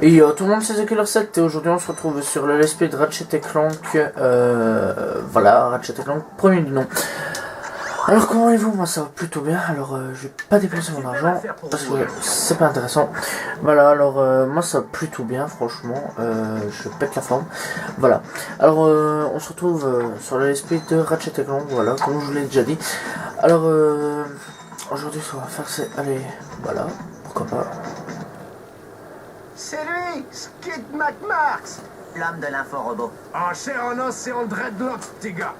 Et tout le monde, c'est The Killer 7 et aujourd'hui on se retrouve sur le let's play de Ratchet & Clank, voilà, Ratchet & Clank, premier du nom. Alors comment allez-vous? Moi ça va plutôt bien, alors je vais pas dépenser mon argent, parce que c'est pas intéressant. Voilà, alors moi ça va plutôt bien, franchement, je pète la forme. Voilà, alors on se retrouve sur le let's play de Ratchet & Clank, voilà, comme je vous l'ai déjà dit. Alors aujourd'hui ce qu'on va faire c'est, allez, voilà, pourquoi pas. C'est lui, Skid McMarx, l'homme de l'info-robot. En chair, en os et en dreadlock, petit gars.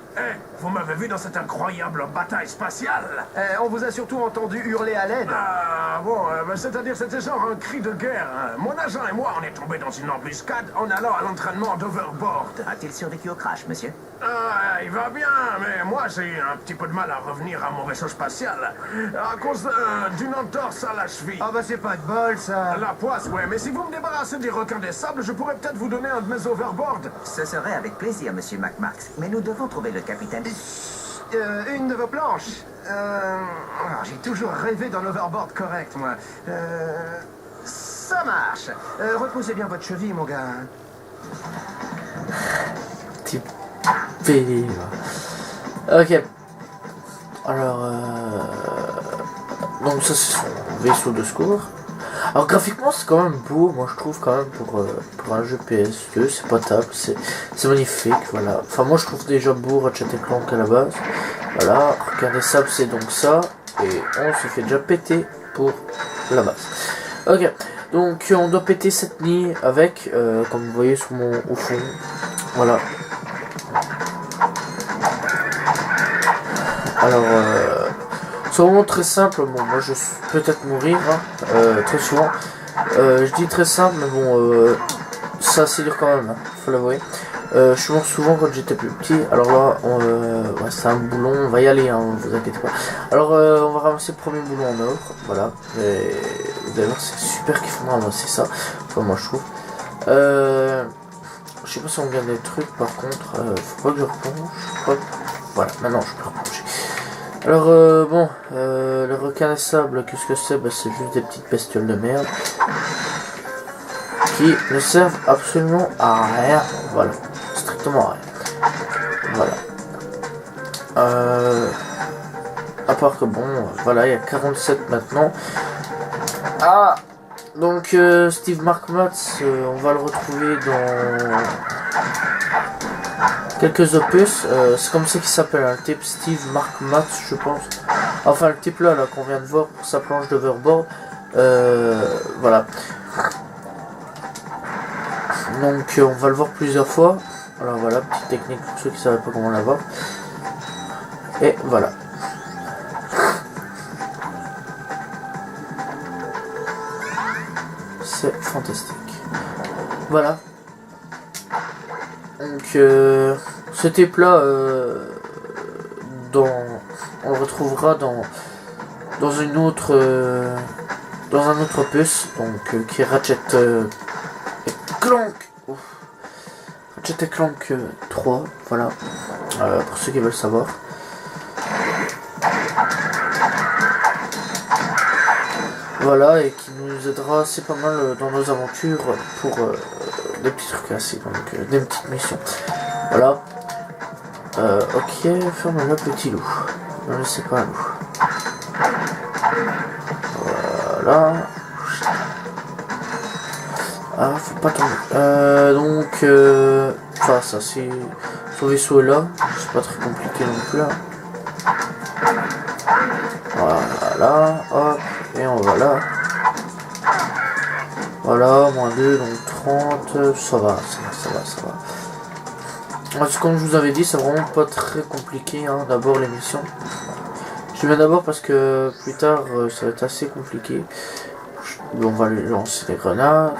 Vous m'avez vu dans cette incroyable bataille spatiale. On vous a surtout entendu hurler à l'aide. Ah, bon, c'est-à-dire c'était genre un cri de guerre. Hein. Mon agent et moi, on est tombés dans une embuscade en allant à l'entraînement d'Overboard. A-t-il survécu au crash, monsieur? Ah, il va bien, mais moi j'ai eu un petit peu de mal à revenir à mon vaisseau spatial à cause d'une entorse à la cheville. Ah bah c'est pas de bol, ça. La poisse, ouais, mais si vous me débarrassez des requins des sables, je pourrais peut-être vous donner un de mes overboards. Ce serait avec plaisir, monsieur McMarx, mais nous devons trouver le capitaine. Une de vos planches. J'ai toujours rêvé d'un overboard correct, moi. Ça marche. Reposez bien votre cheville, mon gars. Type pénible. Ok. Alors, donc ça c'est son vaisseau de secours. Alors graphiquement c'est quand même beau, moi je trouve quand même pour un jeu PS2, c'est potable, c'est magnifique, voilà. Enfin moi je trouve déjà beau Ratchet & Clank à la base. Voilà, regardez ça, c'est donc ça, et on se fait déjà péter pour la base. Ok, donc on doit péter cette ligne avec, comme vous voyez sur mon au fond, voilà. Alors c'est vraiment très simple, bon moi je suis peut-être mourir hein, très souvent, je dis très simple mais bon ça c'est dur quand même, hein, faut l'avouer. Je suis mort souvent quand j'étais plus petit, alors là ouais, c'est un boulon, on va y aller, hein, vous inquiétez pas. Alors on va ramasser le premier boulon en or, voilà, et vous allez voir c'est super qu'il faudra ramasser ça, enfin moi je trouve. Je sais pas si on gagne des trucs par contre, faut pas que je replonge, je crois que... voilà, maintenant je peux replonger. Alors bon, le requin des sables, qu'est-ce que c'est? Bah, c'est juste des petites bestioles de merde qui ne servent absolument à rien, voilà, strictement à rien, voilà. À part que bon, voilà, il y a 47 maintenant. Ah, donc Steve McMarx, on va le retrouver dans quelques opus, c'est comme ça qu'il s'appelle, un type Steve McMarx je pense. Enfin le type là qu'on vient de voir pour sa planche d'Overboard, voilà. Donc on va le voir plusieurs fois. Alors voilà, petite technique pour ceux qui ne savaient pas comment l'avoir. Et voilà. C'est fantastique. Voilà. Donc ce type là on le retrouvera dans une autre dans un autre opus, donc qui est Ratchet Clank. Ouf. Ratchet Clank 3, voilà, pour ceux qui veulent savoir. Voilà, et qui nous aidera assez pas mal dans nos aventures pour des petits trucs ainsi, donc des petites missions. Voilà. Ok, ferme le petit loup. Ne laissez pas un loup. Voilà. Ah, faut pas tomber. Donc, enfin, ça c'est. Son vaisseau est là. C'est pas très compliqué non plus. Là. Voilà, hop. Et on va là. Voilà, moins 2, donc 30. Ça va. Comme je vous avais dit, c'est vraiment pas très compliqué, hein, d'abord l'émission. Je mets d'abord parce que plus tard ça va être assez compliqué. On va lui lancer des grenades.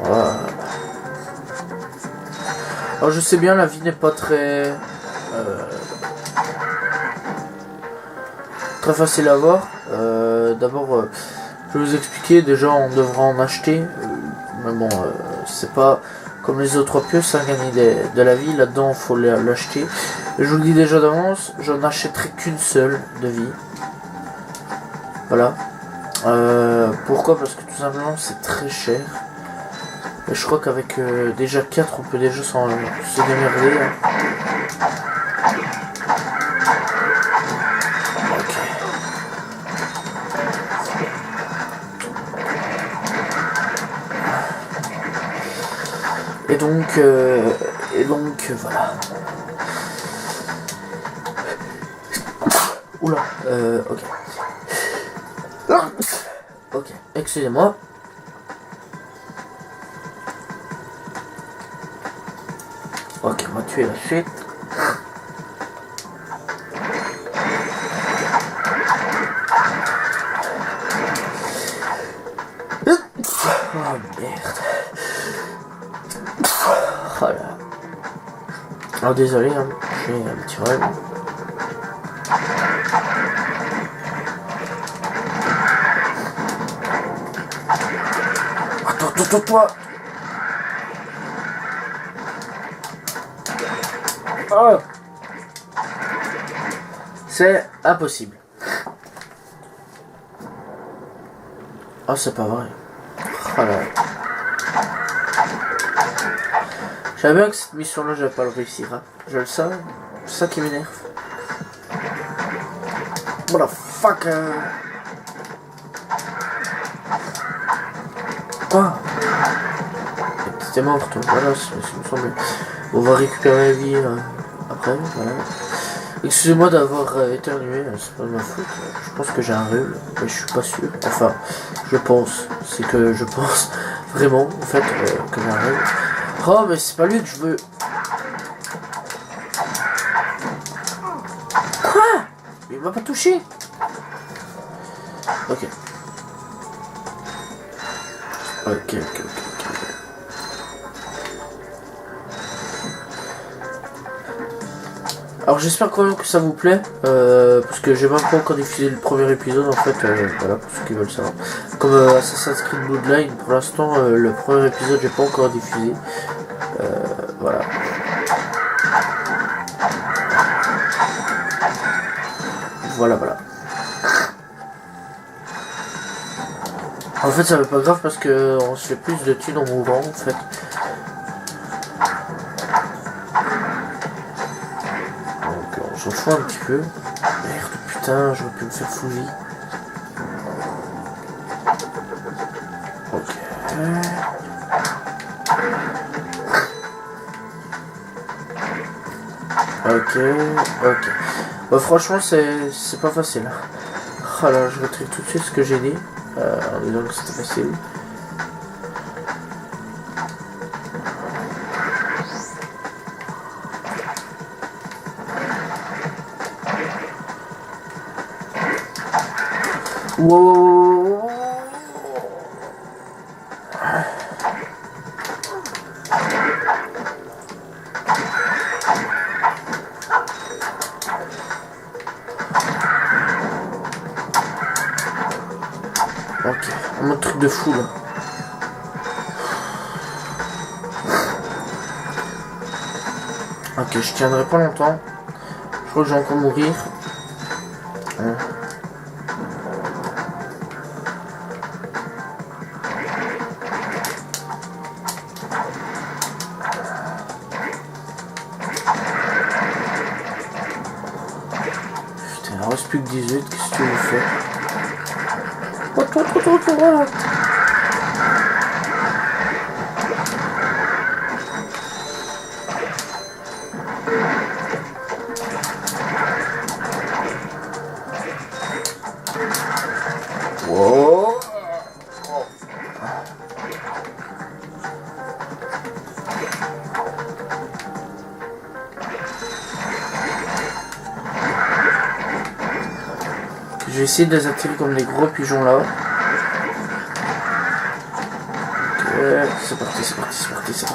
Voilà. Alors je sais bien, la vie n'est pas très facile à voir. D'abord je vais vous expliquer, déjà on devra en acheter, mais bon c'est pas comme les autres opus, hein, gagner de la vie, là-dedans il faut l'acheter. Et je vous le dis déjà d'avance, j'en achèterai qu'une seule de vie, Voilà. Pourquoi? Parce que tout simplement c'est très cher. Et je crois qu'avec déjà 4 on peut déjà se démerder. Hein. Et donc voilà. Oula, ok. Ok, excusez-moi. Ok, on va tuer la suite. Oh merde. Oh là. Alors désolé, hein, j'ai un petit rêve. Attends, toi. Oh. C'est impossible. Oh, c'est pas vrai. Oh là. Je savais bien que cette mission-là, je vais pas le réussir. Hein. Je le sais. C'est ça qui m'énerve. What the fuck Quoi? T'es mort, toi. Voilà, ça me semble. On va récupérer la vie après. Voilà. Excusez-moi d'avoir éternué, c'est pas de ma faute. Je pense que j'ai un rhume, mais je suis pas sûr. Enfin, je pense. C'est que je pense vraiment, en fait, que j'ai un rhume. Oh, mais c'est pas lui que je veux. Quoi? Il m'a pas touché. Ok. Ok. Alors j'espère quand même que ça vous plaît, parce que j'ai même pas encore diffusé le premier épisode en fait, voilà, pour ceux qui veulent savoir. Comme Assassin's Creed Bloodline, pour l'instant le premier épisode j'ai pas encore diffusé, voilà. Voilà. En fait ça va pas grave parce que on se fait plus de thunes en mourant en fait. On s'en fout un petit peu. Merde, putain, j'aurais pu me faire fouiller. Ok. Bah, franchement, c'est pas facile. Oh là, je retire tout de suite ce que j'ai dit. En disant que c'était facile. Wow. Ok, un autre truc de fou là. Ok, je tiendrai pas longtemps. Je crois que je vais encore mourir. Hein. Putain, il en reste plus que 18, qu'est-ce que tu veux faire? Voilà. Wow. Je vais essayer de les attirer comme des gros pigeons là. C'est parti. C'est parti. C'est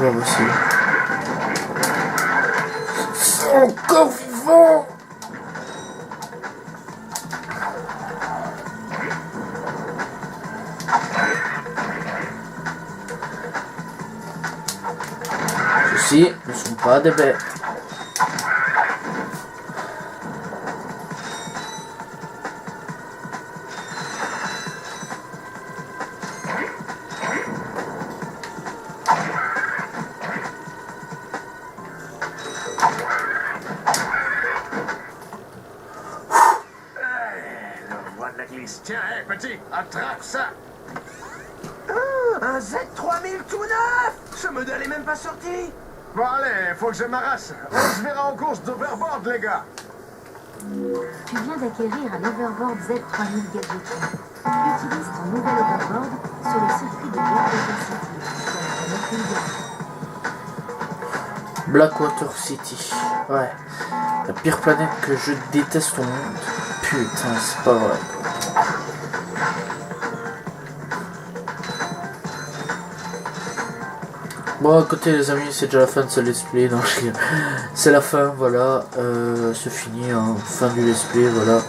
pas possible. C'est encore vivant. Ceux-ci ne sont pas des bêtes. Tiens, hé, petit, attrape ça. Un Z3000 tout neuf. Ce modèle est même pas sorti. Bon, allez, faut que je m'arrache. On se verra en course d'overboard, les gars. Tu viens d'acquérir un overboard Z3000 Gadgeton. Utilise ton nouvel overboard sur le circuit de Blackwater Blackwater City. City. Ouais. La pire planète que je déteste au monde. Putain, c'est pas vrai. Bon, à côté les amis, c'est déjà la fin de ce let's play. Non, c'est la fin, voilà. C'est fini, hein. Fin du let's play, voilà.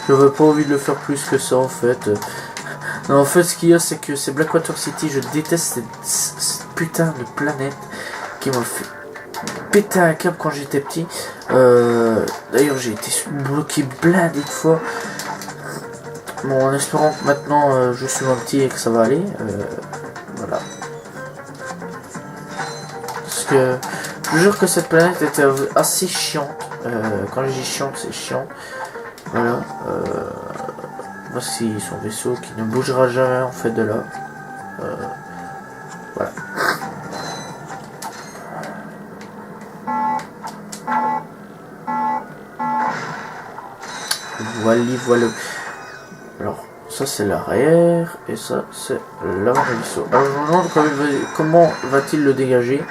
J'avais pas envie de le faire plus que ça en fait. Non, en fait, ce qu'il y a, c'est que c'est Blackwater City. Je déteste cette putain de planète qui m'a fait péter un câble quand j'étais petit. D'ailleurs, j'ai été bloqué blindé de fois. Bon, en espérant que maintenant je suis moins petit et que ça va aller. Voilà. Parce que je vous jure que cette planète était assez chiante. Quand je dis chiante, c'est chiant. Voilà. Voici son vaisseau qui ne bougera jamais en fait de là. Voilà. Voilà. Alors, ça c'est l'arrière et ça c'est l'avant du vaisseau. Alors je me demande comment va-t-il le dégager.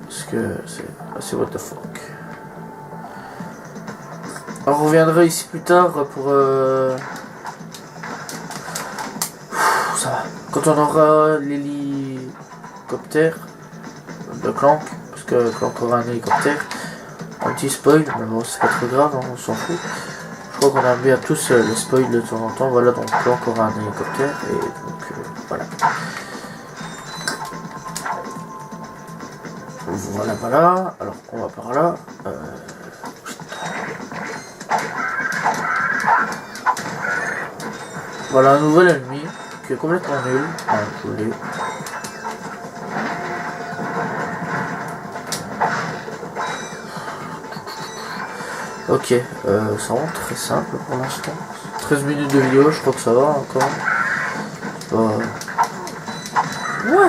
Parce que c'est assez what the fuck. Alors on reviendra ici plus tard pour ça va. Quand on aura l'hélicoptère de Clank, parce que Clank aura un hélicoptère. Un petit spoil, mais bon c'est pas trop grave, hein, on s'en fout. Je crois qu'on a bien tous les spoils de temps en temps. Voilà, donc Clank aura un hélicoptère et donc voilà. Voilà. Alors on va par là. Voilà un nouvel ennemi qui est complètement nul. Je l'ai. Ok, ça rend très simple pour l'instant. 13 minutes de vidéo, je crois que ça va encore. What?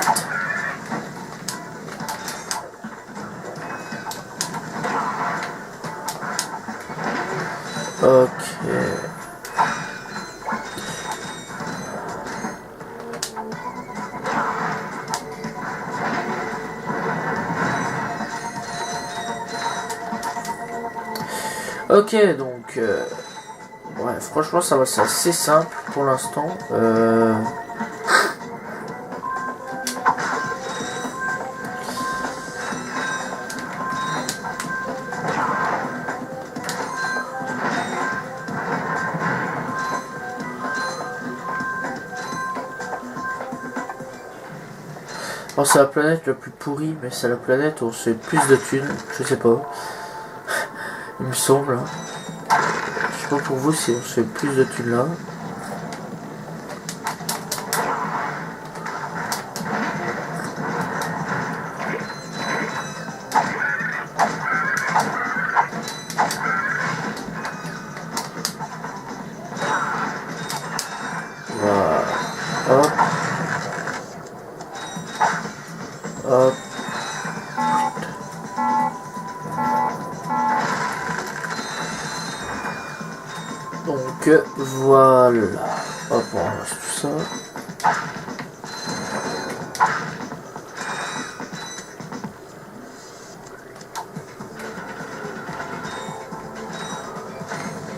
Ok. Ok, donc ouais, franchement ça va, c'est assez simple pour l'instant. Alors c'est la planète la plus pourrie, mais c'est la planète où on se fait plus de thunes, je sais pas. Il me semble. Je sais pas pour vous si on se fait plus de thunes là. Voilà. Hop. Hop. Donc voilà. Hop, on ramasse tout ça.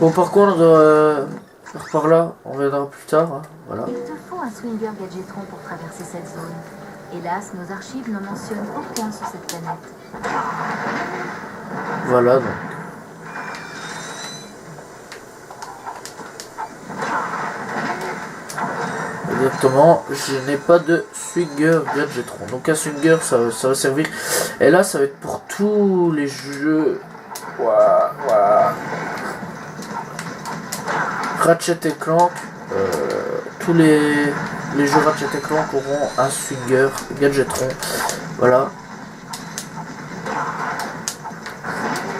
Bon, par contre, par là, on verra plus tard. Hein, voilà. Il te faut un Swinger Gadgetron pour traverser cette zone. Hélas, nos archives ne mentionnent aucun sur cette planète. Voilà donc. exactement, je n'ai pas de Swinger Gadgetron. Donc un Swinger, ça va servir. Et là, ça va être pour tous les jeux. Voilà. Ratchet et Clank. Tous les jeux Ratchet et Clank auront un Swinger Gadgetron. Voilà.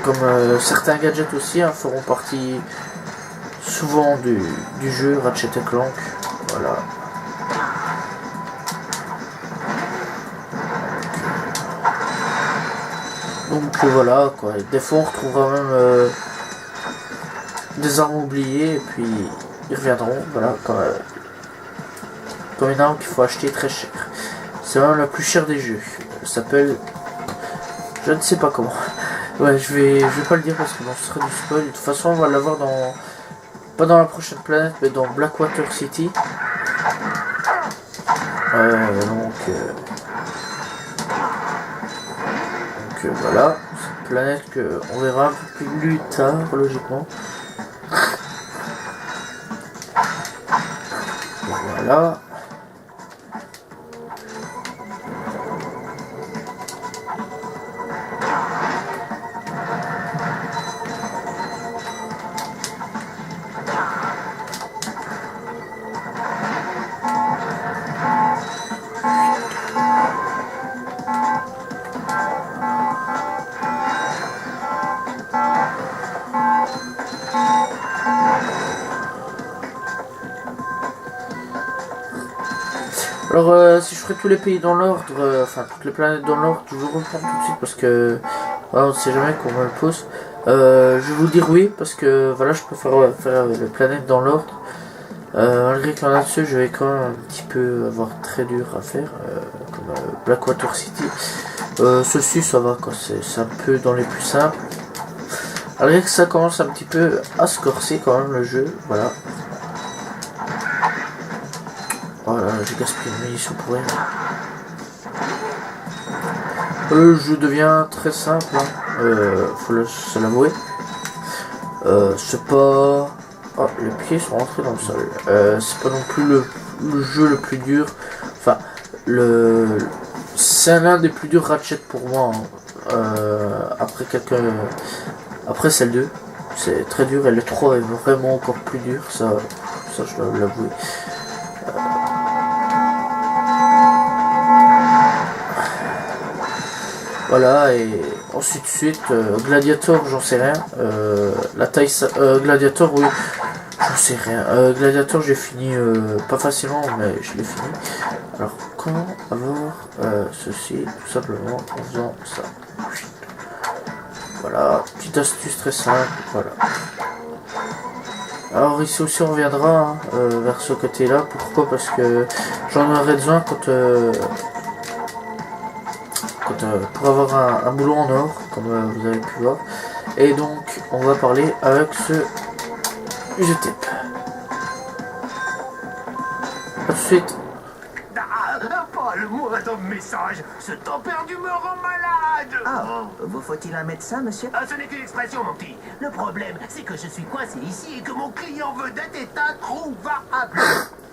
Comme certains gadgets aussi feront partie souvent du jeu Ratchet et Clank. Voilà. Donc voilà quoi. Des fois on retrouvera même des armes oubliées et puis ils reviendront. Voilà comme une arme qu'il faut acheter très cher. C'est même la plus chère des jeux. Elle s'appelle, je ne sais pas comment. Ouais, je vais pas le dire parce que bon, ce serait du spoil. De toute façon, on va l'avoir pas dans la prochaine planète, mais dans Blackwater City. Donc voilà, cette planète que on verra un peu plus tard, logiquement. Voilà. Alors si je ferais tous les pays dans l'ordre, enfin toutes les planètes dans l'ordre, je vous reprends tout de suite parce que voilà, on ne sait jamais qu'on me le pose. Je vais vous dire oui parce que voilà, je préfère faire les planètes dans l'ordre. Malgré que là-dessus je vais quand même un petit peu avoir très dur à faire, comme Blackwater City. Ceci ça va quoi, c'est un peu dans les plus simples. Malgré que ça commence un petit peu à se corser quand même le jeu, voilà. Voilà, j'ai gaspillé une munition pour rien. Le jeu devient très simple, faut se l'avouer. C'est pas... Oh, les pieds sont rentrés dans le sol. C'est pas non plus le jeu le plus dur. Enfin, c'est l'un des plus durs Ratchet pour moi. Après celle 2. C'est très dur et le 3 est vraiment encore plus dur. Ça je dois l'avouer. Voilà, et ensuite Gladiator, j'en sais rien. La taille Gladiator, oui, j'en sais rien. Gladiator, j'ai fini pas facilement, mais je l'ai fini. Alors, comment avoir ceci, tout simplement en faisant ça. Voilà, petite astuce très simple, voilà. Alors ici aussi on reviendra vers ce côté-là. Pourquoi? Parce que j'en aurai besoin pour avoir un boulot en or, comme vous avez pu voir. Et donc on va parler avec ce GTP. A tout de suite. Pas le moindre message. Ce temps perdu me rend malade. Ah, vous faut-il un médecin, monsieur? Ah, ce n'est qu'une expression, mon petit. Le problème, c'est que je suis coincé ici et que mon client vedette est introuvable.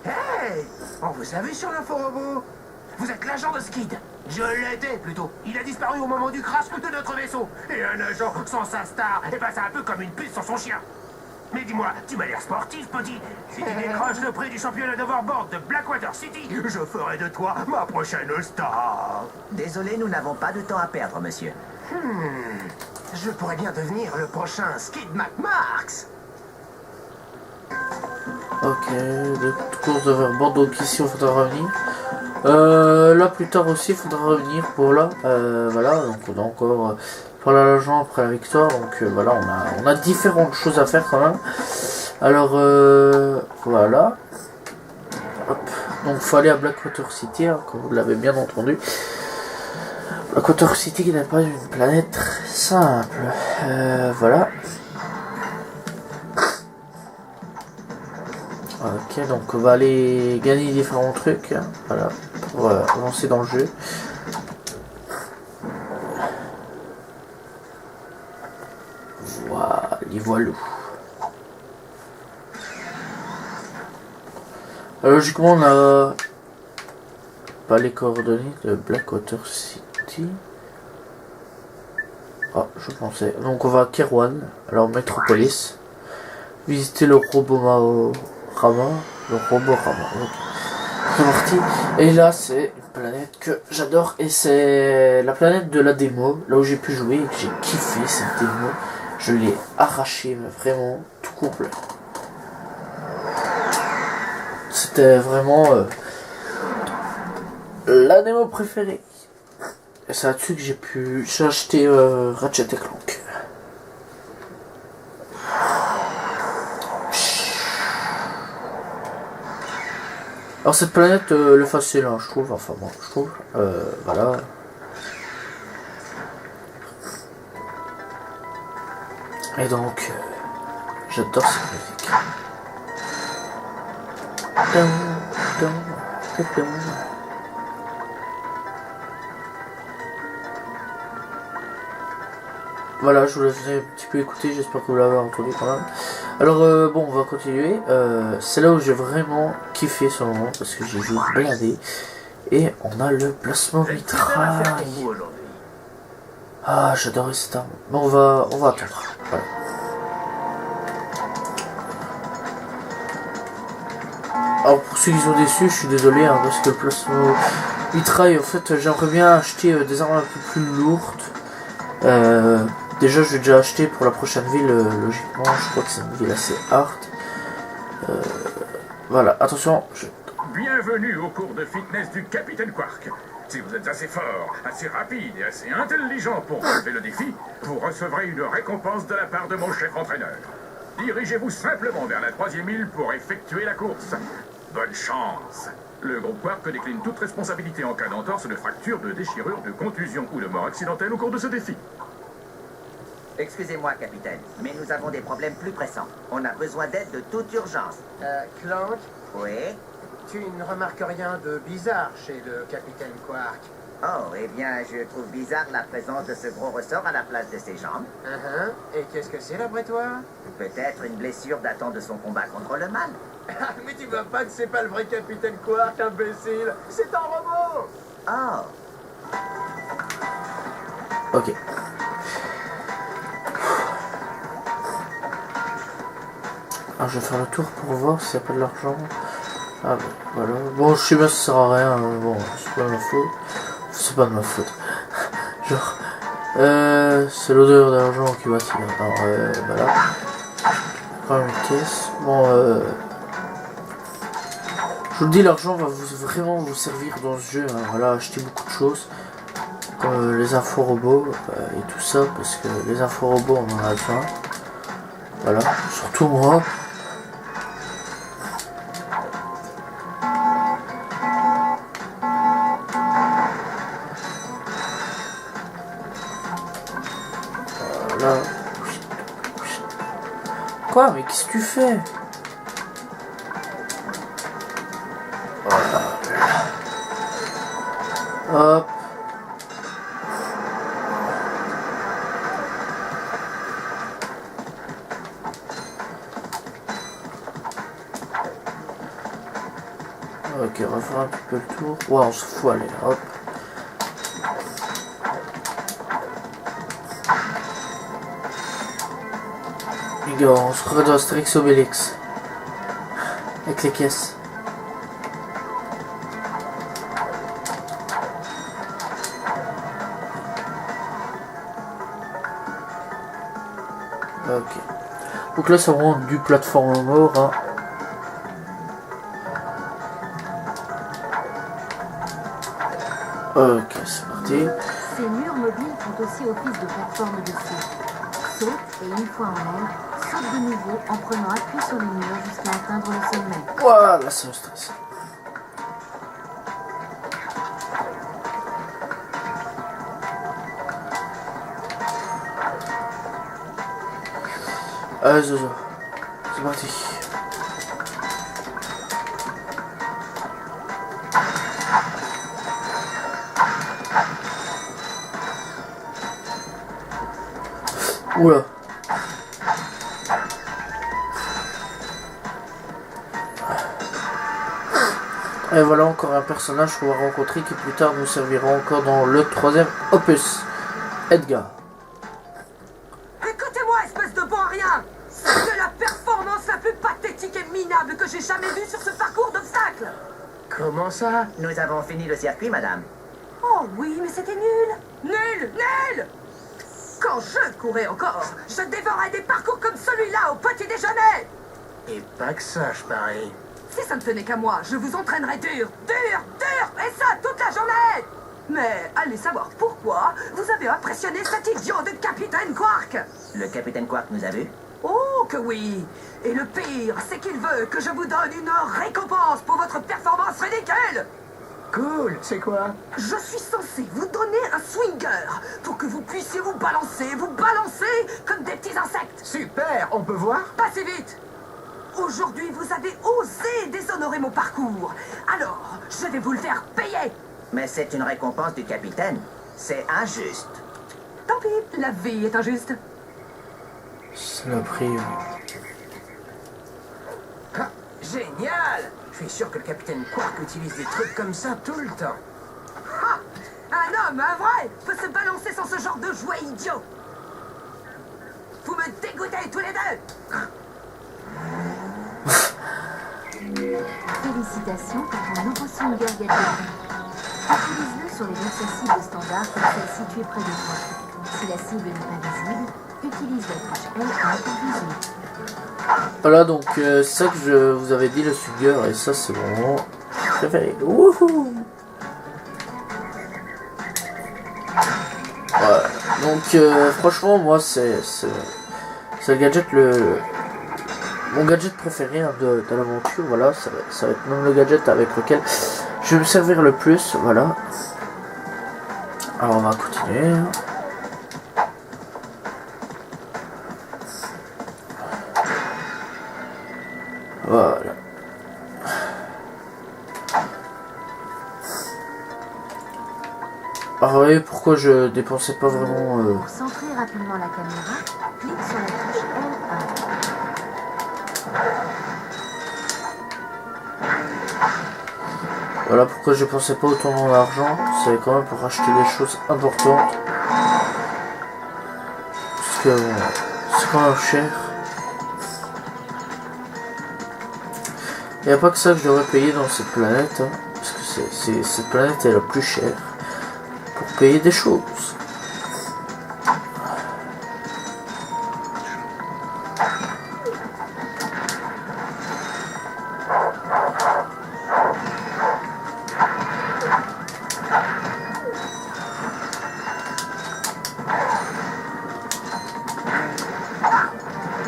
Hey, on vous a vu sur l'inforobot? Vous êtes l'agent de Skid. Je l'étais, plutôt. Il a disparu au moment du crash de notre vaisseau. Et un agent sans sa star, eh ben, c'est un peu comme une puce sans son chien. Mais dis-moi, tu m'as l'air sportif, petit. Si tu décroches le prix du championnat d'overboard de Blackwater City, je ferai de toi ma prochaine star. Désolé, nous n'avons pas de temps à perdre, monsieur. Je pourrais bien devenir le prochain Skid McMarx. Ok, de course d'overboard, donc ici on faudra revenir. Là plus tard aussi il faudra revenir pour là. Voilà, donc on a encore pour la légende après la victoire. Donc voilà, on a différentes choses à faire quand même. Alors voilà. Hop. Donc il faut aller à Blackwater City, hein, comme vous l'avez bien entendu. Blackwater City qui n'est pas une planète très simple. Voilà. Ok, donc on va aller gagner différents trucs, hein, voilà, pour avancer dans le jeu. Voilà. Logiquement, on a pas les coordonnées de Blackwater City. Ah, je pensais. Donc on va à Kerwan, alors Metropolis. Visiter le Roborama. Le Roborama. C'est parti. Et là, c'est une planète que j'adore. Et c'est la planète de la démo. Là où j'ai pu jouer et que j'ai kiffé cette démo. Je l'ai arraché, mais vraiment tout complet. C'était vraiment la démo préférée. Et c'est là-dessus que j'ai acheté Ratchet & Clank. Alors cette planète, le facile, hein, je trouve, enfin moi, je trouve, voilà. Et donc, j'adore cette musique. Voilà, je vous laisse un petit peu écouter, j'espère que vous l'avez entendu quand même. Alors bon, on va continuer. C'est là où j'ai vraiment kiffé ce moment parce que j'ai joué blindé. Et on a le placement mitraille. Ah, j'adorais cette arme. Mais on va attendre. Voilà. Alors pour ceux qui sont déçus, je suis désolé hein, parce que le placement mitraille, en fait, j'aimerais bien acheter des armes un peu plus lourdes. Déjà, je vais déjà acheter pour la prochaine ville, logiquement. Je crois que c'est une ville assez hard. Voilà, attention. Bienvenue au cours de fitness du Capitaine Quark. Si vous êtes assez fort, assez rapide et assez intelligent pour relever le défi, vous recevrez une récompense de la part de mon chef entraîneur. Dirigez-vous simplement vers la 3e île pour effectuer la course. Bonne chance. Le groupe Quark décline toute responsabilité en cas d'entorse, de fracture, de déchirure, de contusion ou de mort accidentelle au cours de ce défi. Excusez-moi, capitaine, mais nous avons des problèmes plus pressants. On a besoin d'aide de toute urgence. Clank, Oui? tu ne remarques rien de bizarre chez le capitaine Quark. Oh, eh bien, je trouve bizarre la présence de ce gros ressort à la place de ses jambes. Et qu'est-ce que c'est, d'après toi? Peut-être une blessure datant de son combat contre le mal. Mais tu vois pas que c'est pas le vrai capitaine Quark, imbécile? C'est un robot! Oh, Ok. Alors je vais faire le tour pour voir s'il n'y a pas de l'argent. Ah ben voilà. Bon, je sais bien, ça sert à rien. Hein. Bon, c'est pas de ma faute. C'est pas de ma faute. Genre, c'est l'odeur d'argent qui m'attire. Alors, voilà. Prends une caisse. Bon, je vous le dis, l'argent va vraiment vous servir dans ce jeu. Hein. Voilà, acheter beaucoup de choses. Comme les infos robots et tout ça. Parce que les infos robots, on en a besoin. Voilà, surtout moi. Voilà. Quoi? Mais qu'est-ce que tu fais? Voilà. Hop. Ok, on va faire un petit peu le tour. Ouais, on se fout, allez, hop. Les gars, on se croirait dans Astérix Obélix. Avec les caisses. Ok. Donc là, c'est vraiment du plateforme mort, hein. Ok, c'est parti. Ces murs mobiles font aussi office de plateforme de saut. Saute et une fois en l'air, saute de nouveau en prenant appui sur les murs jusqu'à atteindre le sommet. Voilà, c'est le stress. Allez, Zozo. C'est parti. Oula. Et voilà encore un personnage qu'on va rencontrer qui plus tard nous servira encore dans le 3e opus. Edgar. Écoutez-moi, espèce de bon à rien! C'est la performance la plus pathétique et minable que j'ai jamais vue sur ce parcours d'obstacles! Comment ça? Nous avons fini le circuit, madame. Oh oui, mais c'était nul! Nul! Nul! Quand je courais encore, je dévorais des parcours comme celui-là au petit déjeuner! Et pas que ça, je parie. Si ça ne tenait qu'à moi, je vous entraînerais dur, dur, dur, et ça toute la journée! Mais allez savoir pourquoi vous avez impressionné cet idiot de Capitaine Quark! Le capitaine Quark nous a vus. Oh que oui! Et le pire, c'est qu'il veut que je vous donne une récompense pour votre performance ridicule! Cool, c'est quoi? Je suis censé vous donner un swinger pour que vous puissiez vous balancer comme des petits insectes! Super, on peut voir? Pas si vite! Aujourd'hui, vous avez osé déshonorer mon parcours. Alors, je vais vous le faire payer! Mais c'est une récompense du capitaine. C'est injuste. Tant pis, la vie est injuste. Saloperie. Ah, génial! Je suis sûr que le capitaine Quark utilise des trucs comme ça tout le temps. Ha! Un homme, un vrai, peut se balancer sans ce genre de jouet idiot. Vous me dégoûtez tous les deux! Félicitations pour ton nouveau swinger gadget. Utilise-le sur les cibles standards comme celle située près de toi. Si la cible n'est pas visible, utilise la touche L pour viser. Voilà, donc c'est ça que je vous avais dit, le swinger, et ça c'est mon moment préféré. Wouhou! Voilà, donc franchement, moi c'est le gadget mon gadget préféré hein, de l'aventure. Voilà, ça va être même le gadget avec lequel je vais me servir le plus. Voilà. Alors on va continuer. Voilà. Ah oui, pourquoi je dépensais pas vraiment Pour centrer rapidement la caméra, clique sur la touche L1. Voilà pourquoi je dépensais pas autant dans l'argent. C'est quand même pour acheter des choses importantes. Parce que bon, c'est quand même cher. Il n'y a pas que ça que je devrais payer dans cette planète. Hein, parce que cette planète est la plus chère. Pour payer des choses.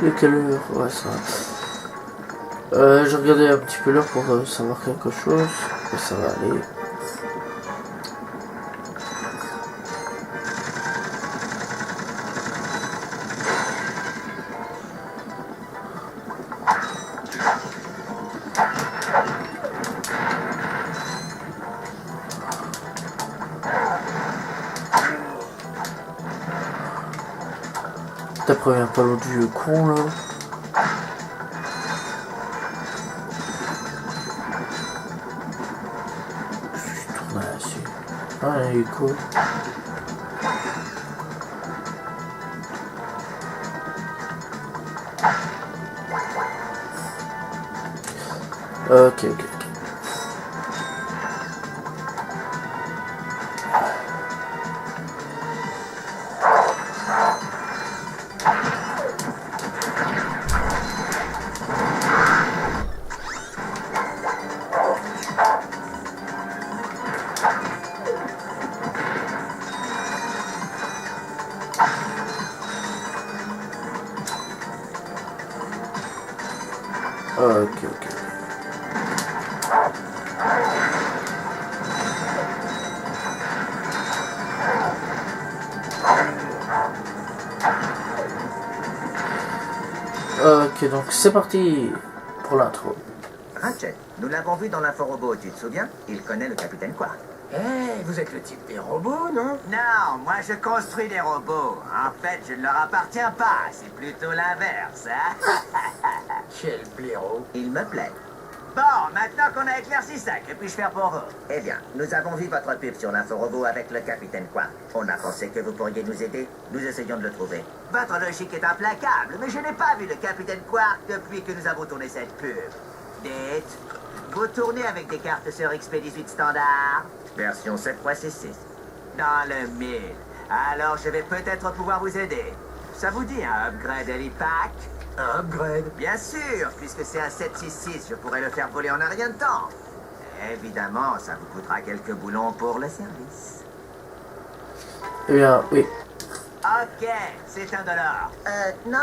Il est quelle heure? Ouais, ça va. J'ai regardé un petit peu l'heure pour savoir quelque chose. Et ça va aller. T'as prévenu pas l'autre vieux con là. Je suis tourné là-dessus. Ah, il est cool. Ok. Ok. Ok, donc c'est parti pour l'intro. Ratchet, nous l'avons vu dans l'inforobot, tu te souviens? Il connaît le capitaine Quark. Eh, vous êtes le type des robots, non? Non, moi je construis des robots. En fait, je ne leur appartiens pas. C'est plutôt l'inverse, hein? Quel blaireau. Il me plaît. Bon, maintenant qu'on a éclairci ça, que puis-je faire pour vous? Eh bien, nous avons vu votre pub sur l'inforobot avec le capitaine Quark. On a pensé que vous pourriez nous aider. Nous essayons de le trouver. Votre logique est implacable, mais je n'ai pas vu le capitaine Quark depuis que nous avons tourné cette pub. Dites, vous tournez avec des cartes sur XP18 standard? Version 7.66. Dans le 1000. Alors je vais peut-être pouvoir vous aider. Ça vous dit un upgrade Helipack? Un upgrade? Bien sûr, puisque c'est un 766, je pourrais le faire voler en un rien de temps. Évidemment, ça vous coûtera quelques boulons pour le service. Eh bien, oui. Ok, c'est $1. Non.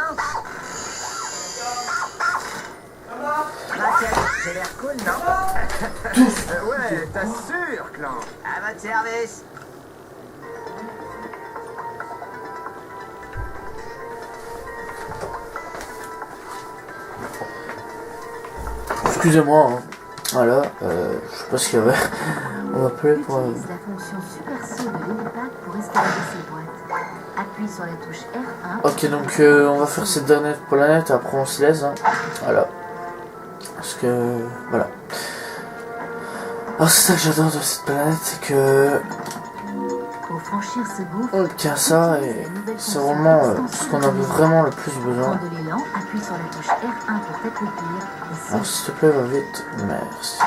Rachel, j'ai l'air cool, non? Ouais, t'assures, Clan. À votre service. Excusez-moi, hein. Voilà, je sais pas ce qu'il y avait. On va appeler pour... Utilise la fonction super saut de l'hélipack pour escalader ces boîtes. Appuie sur la touche R1. Ok, donc on va faire cette dernière planète, après on se laisse. Hein. Voilà. Parce que... Voilà. Alors c'est ça que j'adore de cette planète, c'est que... Pour franchir ce gouffre, on tient ça et c'est vraiment ce qu'on a vraiment le plus besoin. prends de l'élan, appuie sur la touche R1 pour t'accroupir et Alors saute. s'il te plaît, va vite. Merci.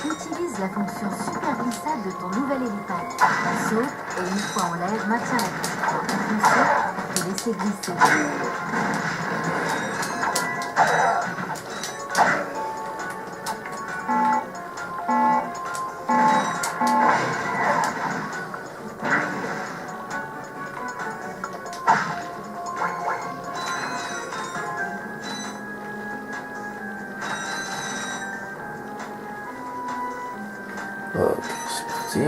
Utilise la fonction super glissade de ton nouvel hélipad. Saute et une fois en l'air, maintiens la touche 3. Puis saute et laissez glisser. Ok, c'est parti.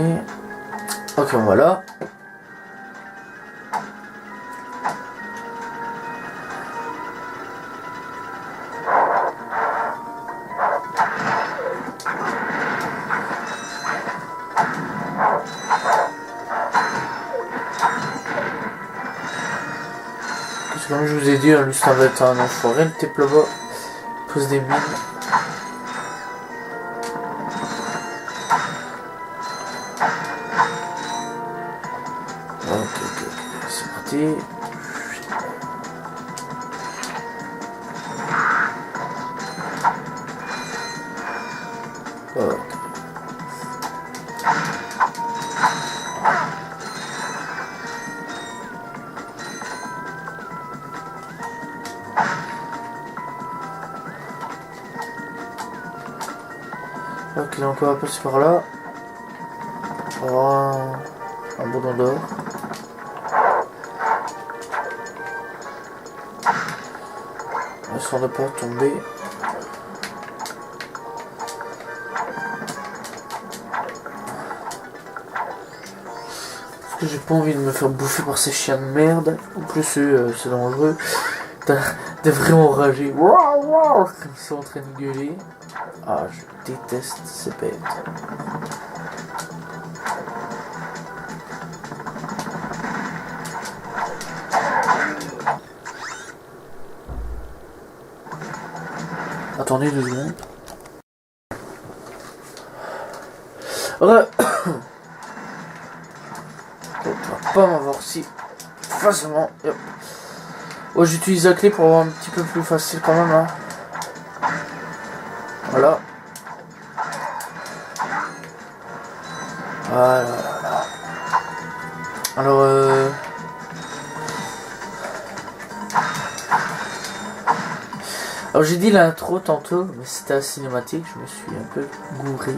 Ok, voilà. Comme je vous ai dit, lui ça va être un enfoiré, le type là-bas. Pose des mines. Ok, c'est parti. Ok. Ok, donc on va passer par là. On va avoir un boudin d'or. Histoire de pas tomber. Parce que j'ai pas envie de me faire bouffer par ces chiens de merde. En plus, c'est dangereux. T'es vraiment enragé. Comme ça en train de gueuler. Ah, je déteste ces bêtes. Attendez 2 secondes. Ouais. On va pas m'avoir si facilement. Yep. Oh, j'utilise la clé pour avoir un petit peu plus facile quand même. Hein. Voilà. Voilà. Alors alors j'ai dit l'intro tantôt, mais c'était la cinématique, je me suis un peu gouré.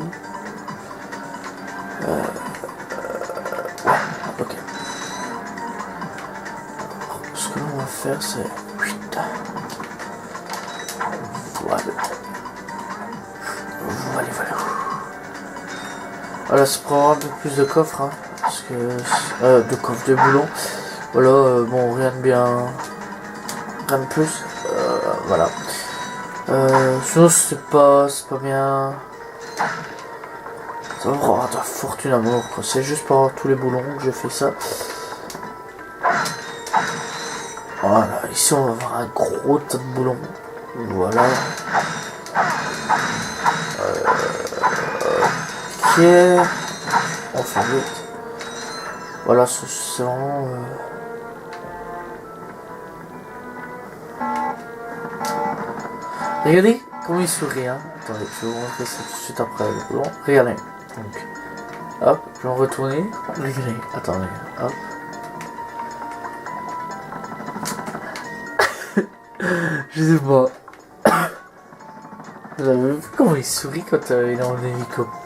Ouais, ok. Alors, ce que l'on va faire c'est... Voilà. Voilà. Voilà, c'est pour avoir un peu plus de coffres, hein, parce que... de coffres, de boulons. Voilà, bon, rien de bien... Rien de plus. Voilà. Sinon c'est pas bien. Ça va avoir de la fortune à mort quoi. C'est juste pour avoir tous les boulons que je fais ça. Voilà, Ici, on va avoir un gros tas de boulons. Voilà. Ok. On fait vite. Voilà, c'est vraiment... Regardez comment il sourit, hein. Attendez, je vais vous montrer ça tout de suite après le boulon. Regardez. Donc, hop, je vais en retourner. Regardez, attendez, hop. Je sais pas. Vous avez vu comment il sourit quand il est en hélicoptère.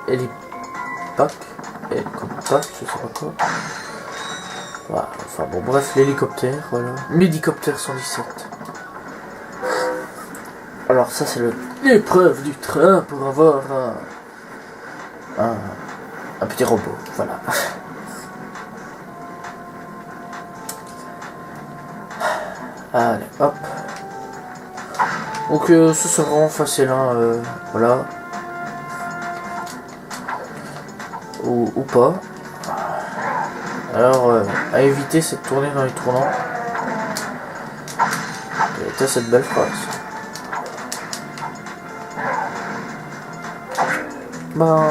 Hélipac, je sais pas quoi. Voilà, enfin bon, bref, l'hélicoptère, voilà. Médicoptère 117. Alors ça c'est l'épreuve du train pour avoir un petit robot, voilà. Allez, hop. Donc ça c'est vraiment facile, hein, voilà. Ou pas. Alors, à éviter, c'est de tourner dans les tournants. Et t'as cette belle phrase. Ben...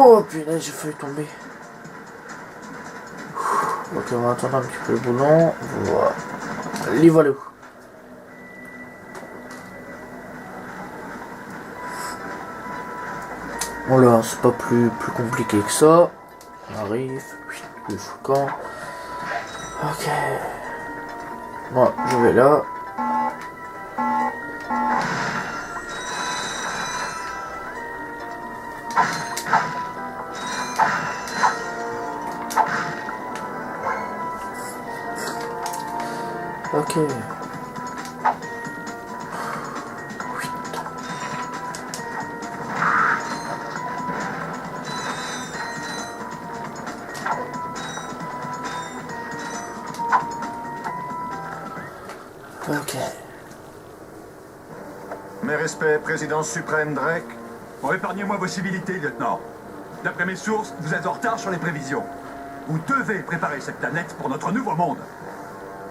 Oh putain, j'ai failli tomber. Ok, on va attendre un petit peu le boulon. Voilà. Les voilà. Voilà, c'est pas plus compliqué que ça. On arrive. Le foucan. Ok. Moi, je vais là. Ok. Ok. Mes respects, présidence suprême Drake. Bon, épargnez-moi vos civilités, lieutenant. D'après mes sources, vous êtes en retard sur les prévisions. Vous devez préparer cette planète pour notre nouveau monde.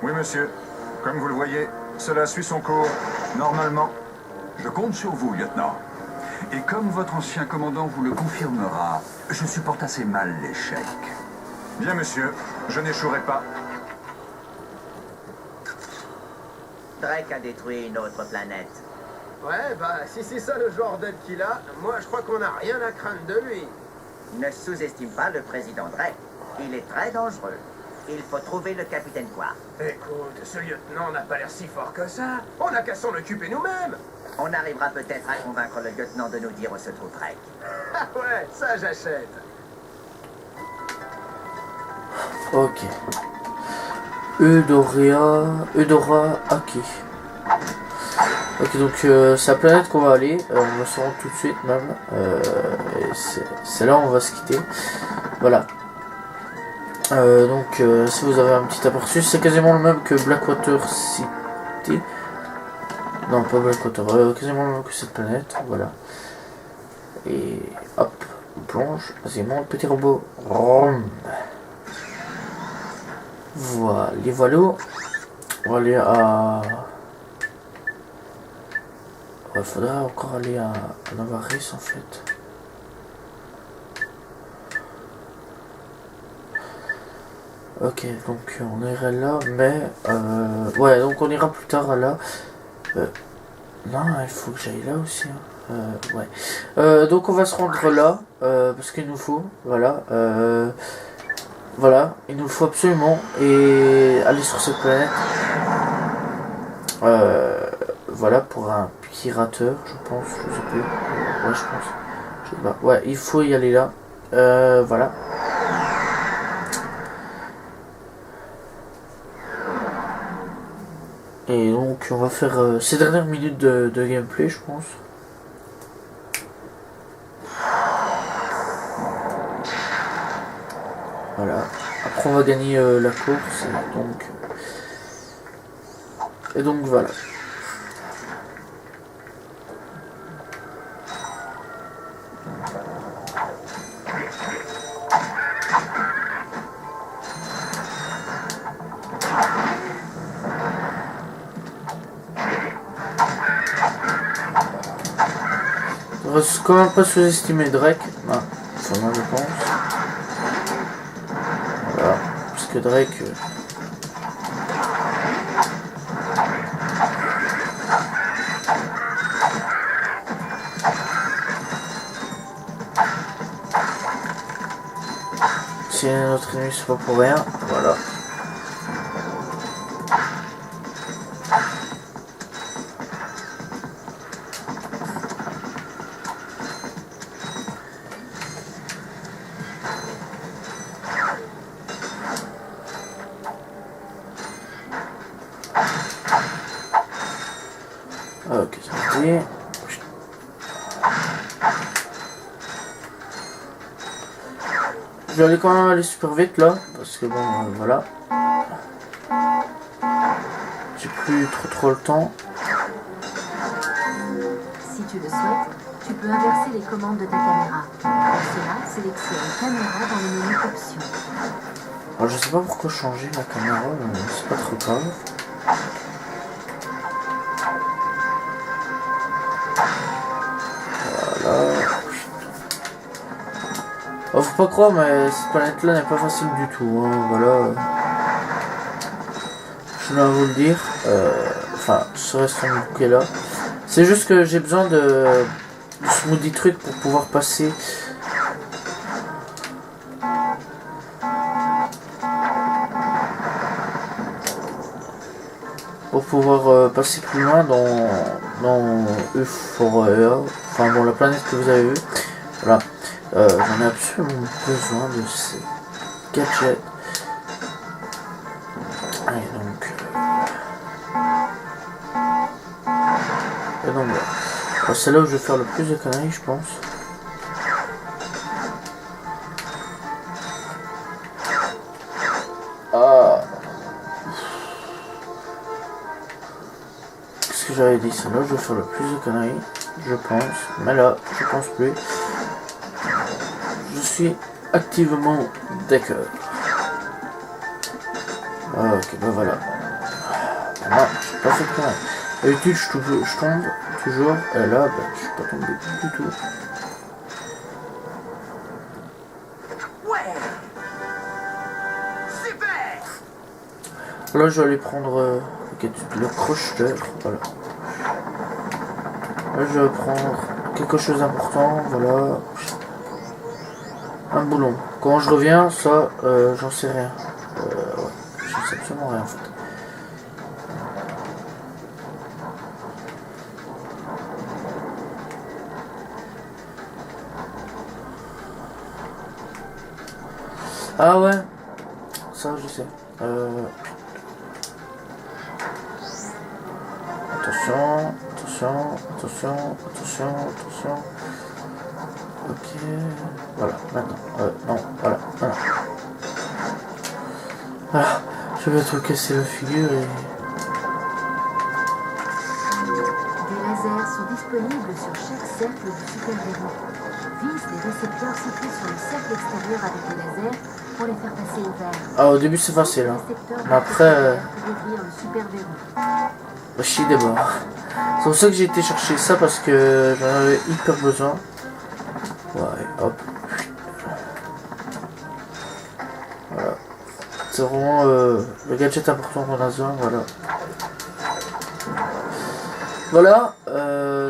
Oui, monsieur. Comme vous le voyez, cela suit son cours, normalement. Je compte sur vous, lieutenant. Et comme votre ancien commandant vous le confirmera, je supporte assez mal l'échec. Bien, monsieur. Je n'échouerai pas. Drake a détruit une autre planète. Ouais, bah, si c'est ça le genre d'aide qu'il a, moi je crois qu'on n'a rien à craindre de lui. Ne sous-estime pas le président Drake. Il est très dangereux. Il faut trouver le capitaine Quark. Écoute, ce lieutenant n'a pas l'air si fort que ça. On n'a qu'à s'en occuper nous-mêmes. On arrivera peut-être à convaincre le lieutenant de nous dire où se trouve Drake. Ah ouais, ça j'achète. Ok. Eudora Aki. Ok, donc c'est la planète qu'on va aller. On va se rendre tout de suite même. C'est là où on va se quitter. Voilà. Donc si vous avez un petit aperçu, c'est quasiment le même que Blackwater City. Non, pas Blackwater, quasiment le même que cette planète. Voilà. Et hop, on plonge. Vas-y, monte, petit robot. Voilà, les voilà. On va aller à... Il faudra encore aller à Navaris en fait. Ok, donc on ira là, mais... ouais, donc on ira plus tard là. Non, il faut que j'aille là aussi. Hein. Ouais. Donc on va se rendre là, parce qu'il nous faut, voilà. Voilà, il nous faut absolument et aller sur cette planète. Voilà, pour un pirateur, je pense, je sais plus. Ouais, je pense. Je sais pas. Ouais, il faut y aller là. Voilà. Et donc, on va faire ces dernières minutes de gameplay, je pense. Voilà. Après on va gagner la course. Et donc voilà. On va quand même pas sous-estimer Drake. Ah, enfin moi je pense. Voilà. Parce que Drake... Si notre ennemi c'est pas pour rien. Voilà. Ok, c'est parti. Je vais aller quand même aller super vite là, parce que bon, voilà. J'ai plus trop le temps. Si tu le souhaites, tu peux inverser les commandes de ta caméra. Pour cela, sélectionne caméra dans le menu options. Alors, je sais pas pourquoi changer la caméra, mais c'est pas trop grave. Voilà. Oh, faut pas croire, mais cette planète là n'est pas facile du tout, hein. Voilà. Je dois vous le dire. Enfin, ce reste un bouquet là. C'est juste que j'ai besoin de smoothie truc pour pouvoir passer. Pour pouvoir passer plus loin dans Euphoria. Enfin bon, la planète que vous avez vue. Voilà. J'en ai absolument besoin de ces gadgets. Et donc voilà. C'est là où je vais faire le plus de conneries, je pense. Ah. Qu'est-ce que j'avais dit? C'est là où je vais faire le plus de conneries, je pense. Mais là, je pense plus. Je suis activement d'accord. Ah, ok, bah voilà. Moi, je suis pas fait de conneries. D'habitude, je tombe toujours, et là, bah, je suis pas tombé du tout. Ouais. Super. Là, je vais aller prendre le crocheteur, voilà. Là, je vais prendre quelque chose d'important, voilà. Un boulon. Quand je reviens, ça, j'en sais rien. Ouais, j'en sais absolument rien en fait. Ah ouais, ça je sais. Attention. Ok, voilà, maintenant. Non, voilà. Voilà, je vais te casser la figure et... Des lasers sont disponibles sur chaque cercle du super-héros. Vise les récepteurs situés sur le cercle extérieur avec les lasers pour les faire passer au vert. Ah, au début c'est facile, hein. Mais après... Bah, chier des bords. C'est pour ça que j'ai été chercher ça parce que j'en avais hyper besoin. Ouais, hop. Voilà. C'est vraiment le gadget important qu'on a besoin, voilà. Voilà,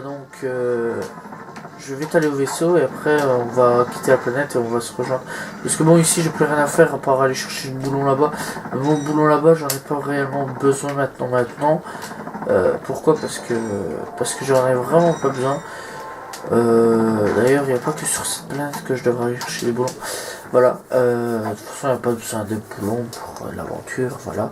donc je vais aller au vaisseau et après on va quitter la planète et on va se rejoindre. Parce que bon, ici j'ai plus rien à faire à part aller chercher le boulon là-bas. Mon boulon là-bas, j'en ai pas réellement besoin maintenant. Pourquoi? Parce que j'en ai vraiment pas besoin. D'ailleurs, il n'y a pas que sur cette planète que je devrais aller chercher les boulons. Voilà, de toute façon, il n'y a pas besoin de boulons pour l'aventure, voilà.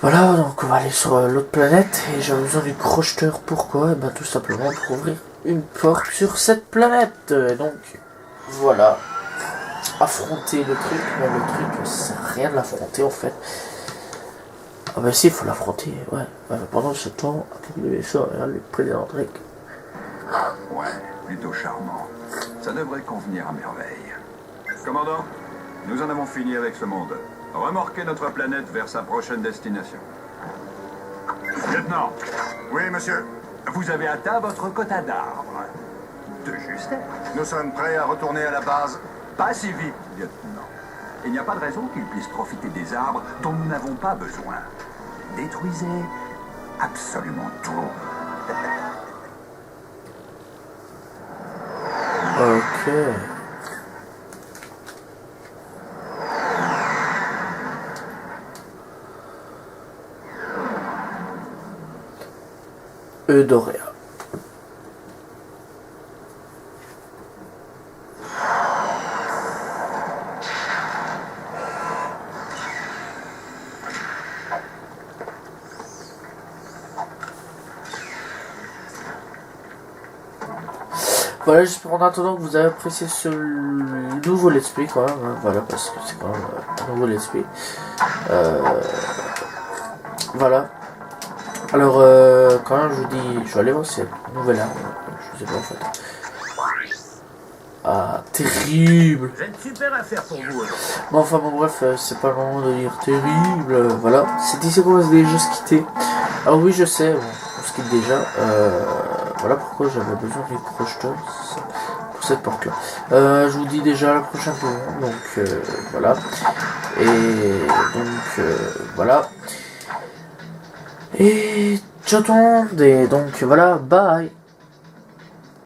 Voilà, donc on va aller sur l'autre planète et j'avais besoin du crocheteur. Pourquoi? Ben, tout simplement pour ouvrir une porte sur cette planète. Et donc, voilà. affronter le truc, mais le truc, ça sert à rien de l'affronter en fait. Ah bah si, il faut l'affronter, ouais. Pendant ce temps, avec ça, regarde le président Drake. Ouais, plutôt charmant. Ça devrait convenir à merveille. Commandant, nous en avons fini avec ce monde. Remorquez notre planète vers sa prochaine destination. Lieutenant, Oui, monsieur. vous avez atteint votre quota d'arbres. De justesse. Nous sommes prêts à retourner à la base. Pas si vite, lieutenant. Il n'y a pas de raison qu'ils puissent profiter des arbres dont nous n'avons pas besoin. Détruisez absolument tout. Ok. Eudoria. Voilà, j'espère en attendant que vous avez apprécié ce nouveau let's play quand même, hein, voilà, parce que c'est quand même un nouveau let's play. Voilà. Alors, quand même, je vous dis, je vais aller voir cette nouvelle arme, je sais pas en fait. Ah, terrible. J'ai une super affaire pour vous. Bon, enfin bon, bref, c'est pas le moment de dire terrible, voilà. C'est ici qu'on va déjà se quitter. Alors oui, je sais, bon, on se quitte déjà, voilà pourquoi j'avais besoin du projeteur pour cette porte là. Je vous dis déjà à la prochaine fois, donc voilà. Et donc voilà. Et ciao tout le monde, et donc voilà, bye.